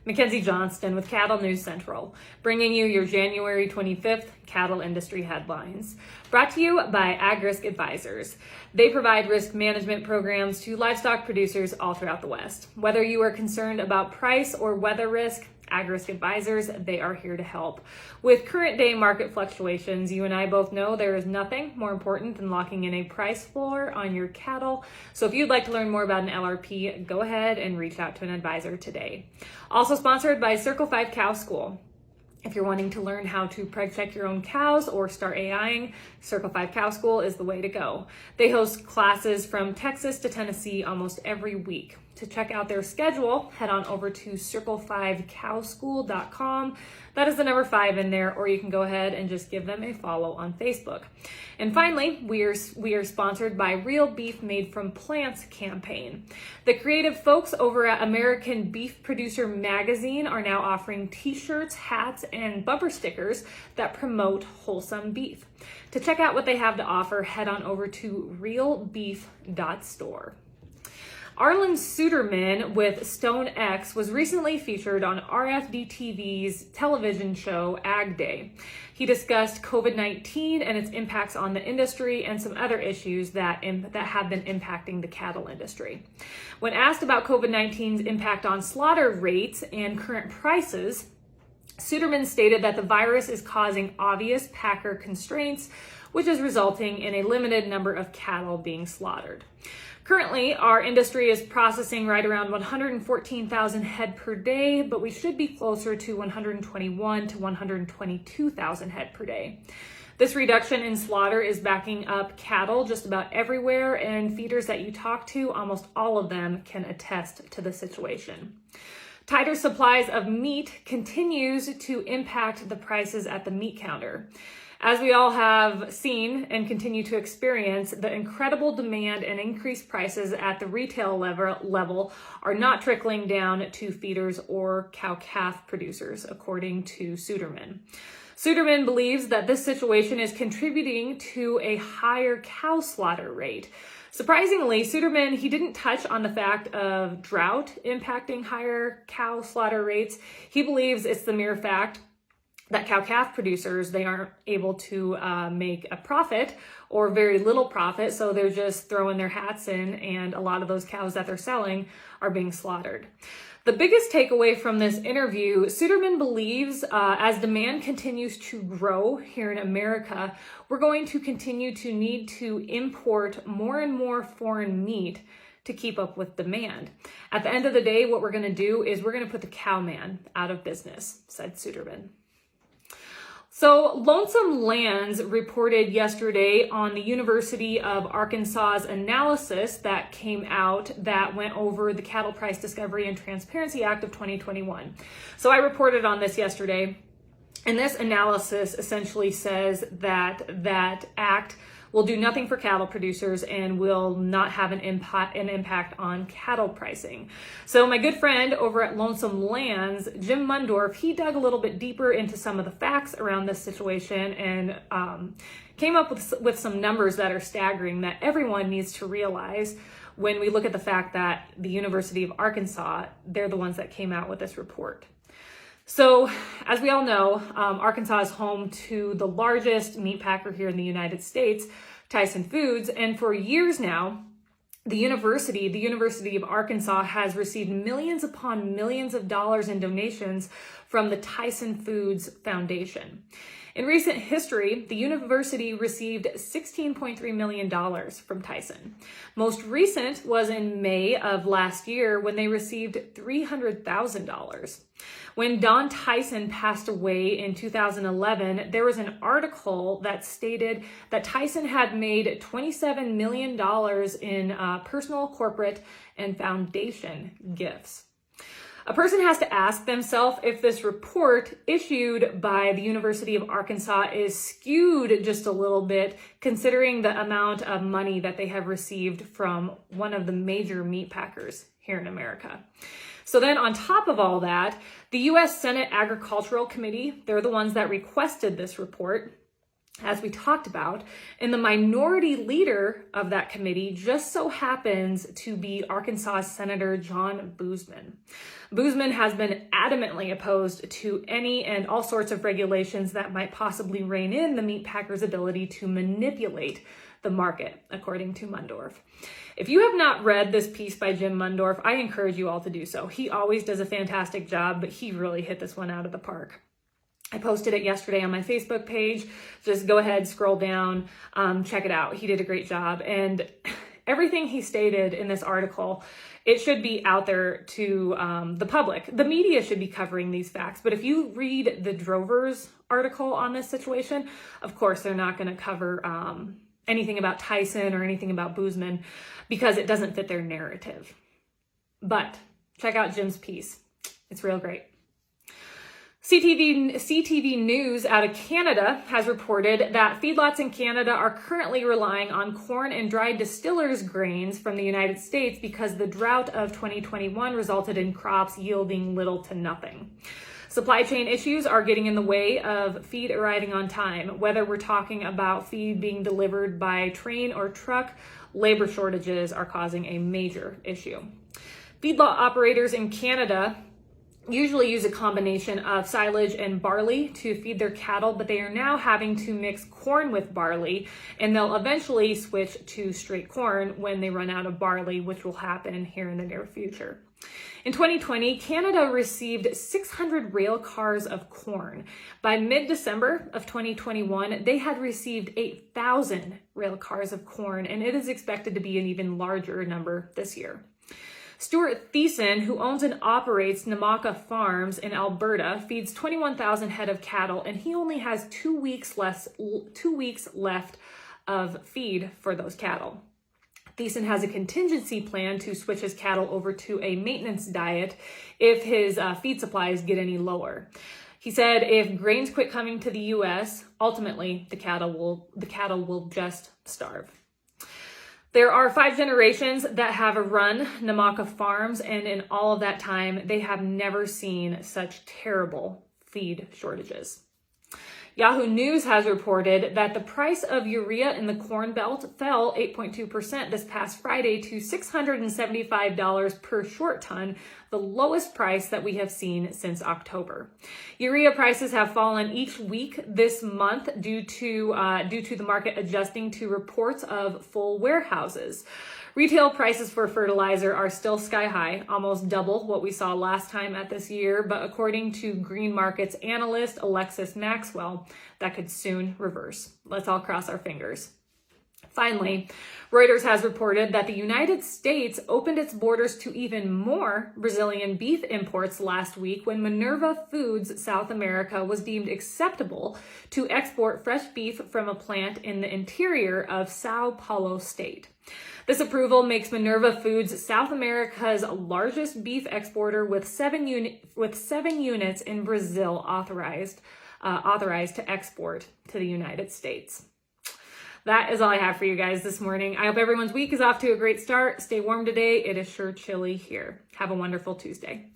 Mackenzie Johnston with Cattle News Central, bringing you your January 25th cattle industry headlines. Brought to you by AgRisk Advisors. They provide risk management programs to livestock producers all throughout the West. Whether you are concerned about price or weather risk, AgRisk Advisors, they are here to help. With current day market fluctuations, you and I both know there is nothing more important than locking in a price floor on your cattle. So if you'd like to learn more about an LRP, go ahead and reach out to an advisor today. Also sponsored by Circle 5 Cow School. If you're wanting to learn how to preg check your own cows or start AIing, Circle 5 Cow School is the way to go. They host classes from Texas to Tennessee almost every week. To check out their schedule, head on over to circle5cowschool.com. That is the number 5 in there, or you can go ahead and just give them a follow on Facebook. And finally, we are sponsored by Real Beef Made from Plants campaign. The creative folks over at American Beef Producer Magazine are now offering t-shirts, hats, and bumper stickers that promote wholesome beef. To check out what they have to offer, head on over to realbeef.store. Arlan Suderman with Stone X was recently featured on RFD-TV's television show Ag Day. He discussed COVID-19 and its impacts on the industry and some other issues that have been impacting the cattle industry. When asked about COVID-19's impact on slaughter rates and current prices, Suderman stated that the virus is causing obvious packer constraints, which is resulting in a limited number of cattle being slaughtered. Currently, our industry is processing right around 114,000 head per day, but we should be closer to 121 to 122,000 head per day. This reduction in slaughter is backing up cattle just about everywhere, and feeders that you talk to, almost all of them can attest to the situation. Tighter supplies of meat continues to impact the prices at the meat counter. As we all have seen and continue to experience, the incredible demand and increased prices at the retail level are not trickling down to feeders or cow-calf producers, according to Suderman. Suderman believes that this situation is contributing to a higher cow slaughter rate. Surprisingly, Suderman, he didn't touch on the fact of drought impacting higher cow slaughter rates. He believes it's the mere fact that cow-calf producers, they aren't able to make a profit or very little profit, so they're just throwing their hats in, and a lot of those cows that they're selling are being slaughtered. The biggest takeaway from this interview, Suderman believes as demand continues to grow here in America, we're going to continue to need to import more and more foreign meat to keep up with demand. At the end of the day, what we're going to do is we're going to put the cowman out of business, said Suderman. So Lonesome Lands reported yesterday on the University of Arkansas's analysis that came out that went over the Cattle Price Discovery and Transparency Act of 2021. So I reported on this yesterday, and this analysis essentially says that that act will do nothing for cattle producers and will not have an impact on cattle pricing. So my good friend over at Lonesome Lands, Jim Mundorf, he dug a little bit deeper into some of the facts around this situation and came up with some numbers that are staggering that everyone needs to realize when we look at the fact that the University of Arkansas, they're the ones that came out with this report. So, as we all know, Arkansas is home to the largest meat packer here in the United States, Tyson Foods, and for years now, the University of Arkansas has received millions upon millions of dollars in donations from the Tyson Foods Foundation. In recent history, the university received $16.3 million from Tyson. Most recent was in May of last year when they received $300,000. When Don Tyson passed away in 2011, there was an article that stated that Tyson had made $27 million in personal, corporate, and foundation gifts. A person has to ask themselves if this report issued by the University of Arkansas is skewed just a little bit, considering the amount of money that they have received from one of the major meat packers here in America. So then on top of all that, the U.S. Senate Agricultural Committee, they're the ones that requested this report. as we talked about, and the minority leader of that committee just so happens to be Arkansas Senator John Boozman. Boozman has been adamantly opposed to any and all sorts of regulations that might possibly rein in the meat packers' ability to manipulate the market, according to Mundorf. If you have not read this piece by Jim Mundorf, I encourage you all to do so. He always does a fantastic job, but he really hit this one out of the park. I posted it yesterday on my Facebook page. Just go ahead, scroll down, check it out. He did a great job. And everything he stated in this article, it should be out there to the public. The media should be covering these facts. But if you read the Drover's article on this situation, of course, they're not going to cover anything about Tyson or anything about Boozman because it doesn't fit their narrative. But check out Jim's piece. It's real great. CTV News out of Canada has reported that feedlots in Canada are currently relying on corn and dried distillers grains from the United States because the drought of 2021 resulted in crops yielding little to nothing. Supply chain issues are getting in the way of feed arriving on time. Whether we're talking about feed being delivered by train or truck, labor shortages are causing a major issue. Feedlot operators in Canada usually use a combination of silage and barley to feed their cattle, but they are now having to mix corn with barley, and they'll eventually switch to straight corn when they run out of barley, which will happen here in the near future. In 2020, Canada received 600 rail cars of corn. By mid-December of 2021, they had received 8,000 rail cars of corn, and it is expected to be an even larger number this year. Stuart Thiessen, who owns and operates Namaka Farms in Alberta, feeds 21,000 head of cattle, and he only has 2 weeks left of feed for those cattle. Thiessen has a contingency plan to switch his cattle over to a maintenance diet if his feed supplies get any lower. He said if grains quit coming to the U.S., ultimately the cattle will just starve. There are 5 generations that have run Namaka Farms, and in all of that time, they have never seen such terrible feed shortages. Yahoo News has reported that the price of urea in the Corn Belt fell 8.2% this past Friday to $675 per short ton, the lowest price that we have seen since October. Urea prices have fallen each week this month due to the market adjusting to reports of full warehouses. Retail prices for fertilizer are still sky high, almost double what we saw last time at this year, but according to Green Markets analyst Alexis Maxwell, that could soon reverse. Let's all cross our fingers. Finally, Reuters has reported that the United States opened its borders to even more Brazilian beef imports last week when Minerva Foods South America was deemed acceptable to export fresh beef from a plant in the interior of Sao Paulo state. This approval makes Minerva Foods South America's largest beef exporter with 7 units in Brazil authorized to export to the United States. That is all I have for you guys this morning. I hope everyone's week is off to a great start. Stay warm today. It is sure chilly here. Have a wonderful Tuesday.